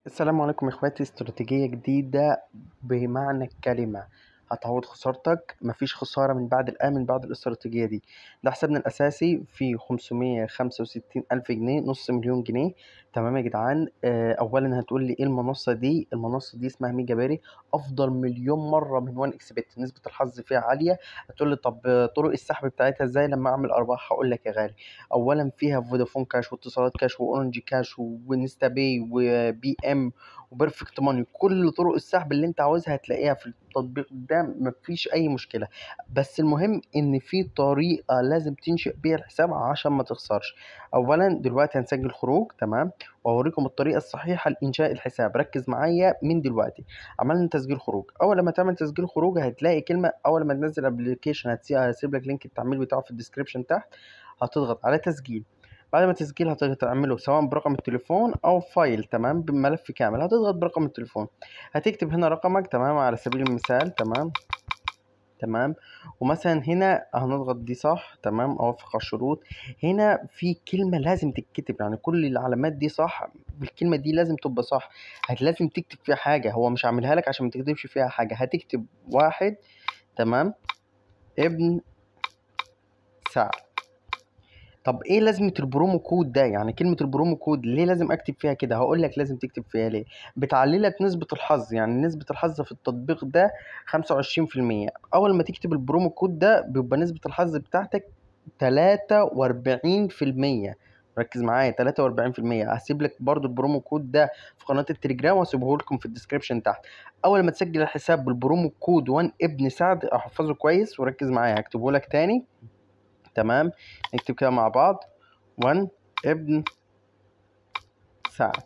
السلام عليكم يا اخواتي. استراتيجية جديدة بمعنى الكلمة هتعوض خسارتك. مفيش خسارة من بعد الآن من بعد الاستراتيجية دي. ده حسابنا الأساسي في 565 ألف جنيه، نص مليون جنيه. تمام يا جدعان. أولا هتقول لي إيه المنصة دي؟ المنصة دي اسمها ميجا باري، أفضل مليون مرة من وان إكسبت، نسبة الحظ فيها عالية. هتقول لي طب طرق السحب بتاعتها إزاي لما أعمل أرباح؟ هقول لك يا غالي. أولا فيها فودافون كاش واتصالات كاش وأورنج كاش ونستا باي وبي إم وبيرفكت ماني. كل طرق السحب اللي انت عاوزها هتلاقيها في التطبيق ده، مفيش اي مشكله. بس المهم ان في طريقه لازم تنشئ بيها الحساب عشان ما تخسرش. اولا دلوقتي هنسجل خروج، تمام، واوريكم الطريقه الصحيحه لانشاء الحساب. ركز معايا من دلوقتي. عملنا تسجيل خروج. اول لما تعمل تسجيل خروج هتلاقي كلمه، اول ما تنزل ابلكيشن هسيب لك لينك التعميل بتاعه في الديسكريبشن تحت. هتضغط على تسجيل. بعد ما تسجيل هتعمله سواء برقم التليفون او فايل، تمام، بملف كامل. هتضغط برقم التليفون، هتكتب هنا رقمك، تمام، على سبيل المثال، تمام. تمام. ومثلا هنا هنضغط دي صح، تمام، اوافق على الشروط. هنا في كلمة لازم تتكتب، يعني كل العلامات دي صح، بالكلمة دي لازم تبقى صح. لازم تكتب فيها حاجة، هو مش عاملها لك عشان ما تكتبش فيها حاجة. هتكتب واحد، تمام، ابن سعد. طب ايه لازمة البرومو كود ده؟ يعني كلمة البرومو كود ليه لازم اكتب فيها كده؟ هقول لك لازم تكتب فيها ليه. بتعلي لك نسبة الحظ، يعني نسبة الحظ في التطبيق ده 25%. اول ما تكتب البرومو كود ده بيبقى نسبة الحظ بتاعتك 43%. ركز معايا، 43%. هسيب لك برضو البرومو كود ده في قناة التليجرام وهسيبه لكم في الديسكريبشن تحت. اول ما تسجل الحساب بالبرومو كود وان ابن سعد، احفظه كويس وركز معايا، هكتبه لك تاني، تمام. نكتب كده مع بعض، وان ابن سعد،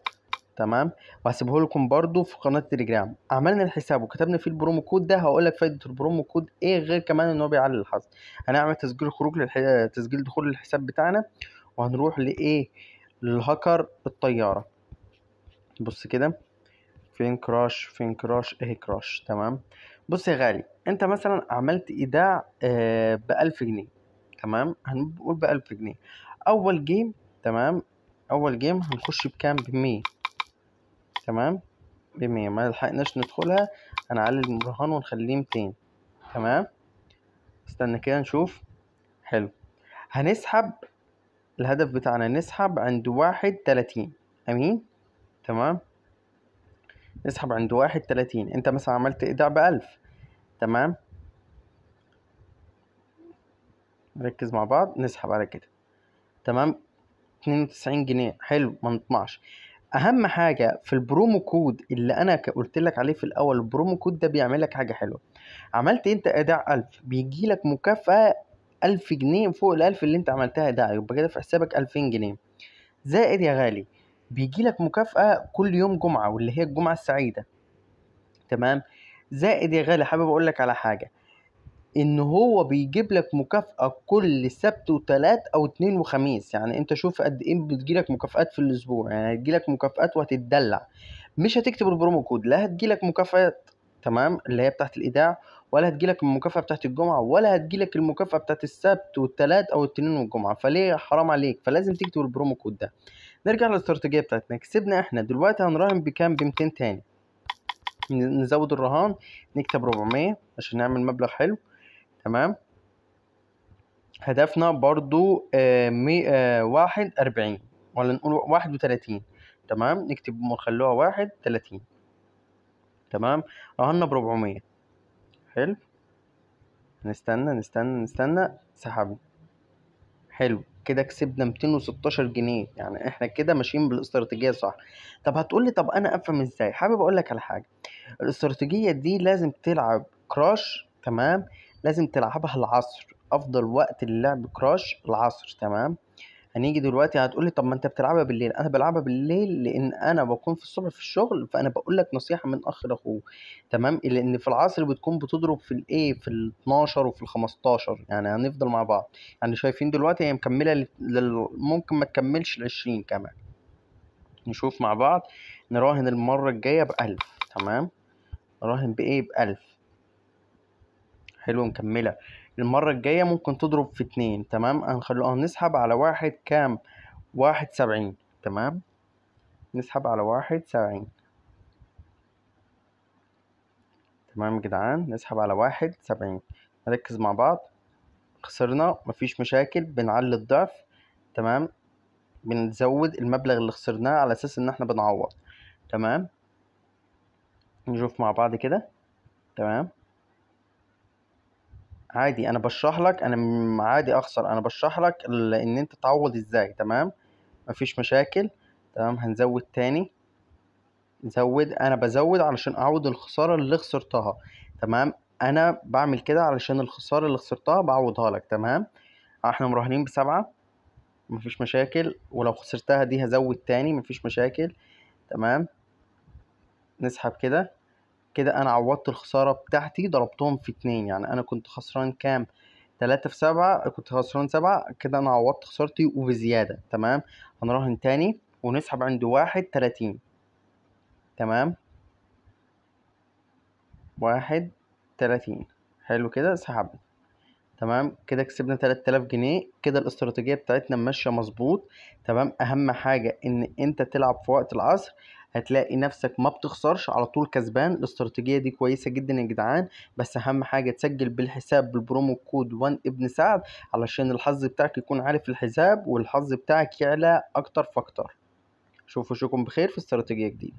تمام. وهسيبه لكم برضو في قناه التليجرام. عملنا الحساب وكتبنا فيه البرومو كود ده. هقول لك فايده البرومو كود ايه، غير كمان ان هو بيعلي الحظ. هنعمل تسجيل خروج تسجيل دخول للحساب بتاعنا، وهنروح لايه، للهاكر الطياره. بص كده، فين كراش؟ فين كراش؟ اهي كراش، تمام. بص يا غالي، انت مثلا عملت ايداع ب1000 جنيه، تمام. هنقول ب1000 جنيه اول جيم، تمام. اول جيم هنخش بكام؟ ب100، تمام، ب100. ما لحقناش ندخلها، هنعلي الرهان ونخليه 200، تمام. استنى كده نشوف. حلو. هنسحب، الهدف بتاعنا نسحب عند 31. امين، تمام. نسحب عند 31. انت مثلا عملت ايداع ب1000، تمام. نركز مع بعض، نسحب على كده، تمام. 92 جنيه، حلو، ما نطمعش. اهم حاجه في البرومو كود اللي انا قلت لك عليه في الاول، البرومو كود ده بيعمل لك حاجه حلوه. عملت انت ايداع 1000، بيجي لك مكافاه 1000 جنيه فوق ال1000 اللي انت عملتها ايداع، يبقى كده في حسابك 2000 جنيه. زائد يا غالي، بيجي لك مكافاه كل يوم جمعه، واللي هي الجمعه السعيده، تمام. زائد يا غالي، حابب اقول لك على حاجه، ان هو بيجيب لك مكافأة كل سبت وتلات او اتنين وخميس. يعني انت شوف قد ايه بتجيلك مكافآت في الاسبوع، يعني هتجيلك مكافآت وهتتدلع. مش هتكتب البرومو كود، لا هتجيلك مكافآت، تمام، اللي هي بتاعت الايداع، ولا هتجيلك المكافأة بتاعت الجمعة، ولا هتجيلك المكافأة بتاعت السبت والتلات او الاتنين والجمعة. فليه؟ حرام عليك. فلازم تكتب البرومو كود ده. نرجع للاستراتيجية بتاعتنا. كسبنا احنا دلوقتي، هنراهن بكام؟ ب200 تاني. نزود الرهان، نكتب 400 عشان نعمل مبلغ حلو، تمام. هدفنا برضو 41، ولا نقول 31، تمام. نكتب نخلوها 31، تمام. رهنا ب400، حلو. نستنى، سحبنا. حلو كده، كسبنا 216 جنيه. يعني احنا كده ماشيين بالاستراتيجية صح. طب هتقولي طب انا افهم ازاي؟ حابب اقولك على حاجة. الاستراتيجية دي لازم تلعب كراش، تمام. لازم تلعبها العصر، افضل وقت للعب كراش العصر، تمام. هنيجي دلوقتي هتقولي طب ما انت بتلعبها بالليل. انا بلعبها بالليل لان انا بكون في الصبح في الشغل، فانا بقول لك نصيحه من اخ لاخوه، تمام. لان في العصر بتكون بتضرب في الايه، في ال 12 وفي ال 15. يعني هنفضل مع بعض. يعني شايفين دلوقتي هي مكمله ممكن ما تكملش ال20 كمان. نشوف مع بعض. نراهن المره الجايه ب1000، تمام. نراهن بايه؟ ب1000. حلو، مكمله. المره الجايه ممكن تضرب في 2، تمام. هنخلوها نسحب على واحد كام؟ 71، تمام. نسحب على 71. تمام يا جدعان، نسحب على 71. نركز مع بعض. خسرنا مفيش مشاكل، بنعلي الضعف. تمام. بنزود المبلغ اللي خسرناه على أساس إن احنا بنعوض. تمام. نشوف مع بعض كده. تمام. عادي انا بشرح لك، انا عادي اخسر، انا بشرح لك ان انت تعوض ازاي. تمام. مفيش مشاكل. تمام. هنزود تاني. نزود، انا بزود علشان اعوض الخسارة اللي خسرتها. تمام. انا بعمل كده علشان الخسارة اللي خسرتها بعوضها لك. تمام. احنا مراهنين ب7. مفيش مشاكل، ولو خسرتها دي هزود تاني، مفيش مشاكل. تمام. نسحب كده. كده انا عوضت الخسارة بتاعتي، ضربتهم في 2. يعني انا كنت خسران كام؟ 3 في 7، كنت خسران 7. كده انا عوضت خسارتي وبزيادة. تمام. هنراهن تاني ونسحب عند 31. تمام. 31. حلو كده، سحبنا. تمام. كده كسبنا 3000 جنيه. كده الاستراتيجية بتاعتنا ماشية مظبوط. تمام. أهم حاجة إن أنت تلعب في وقت العصر، هتلاقي نفسك ما بتخسرش، على طول كسبان. الاستراتيجية دي كويسة جدا يا جدعان. بس أهم حاجة تسجل بالحساب بالبرومو كود 1 ابن سعد، علشان الحظ بتاعك يكون عارف الحساب، والحظ بتاعك يعلى أكتر فأكتر. شوفوا، شوفكم بخير في استراتيجية جديدة.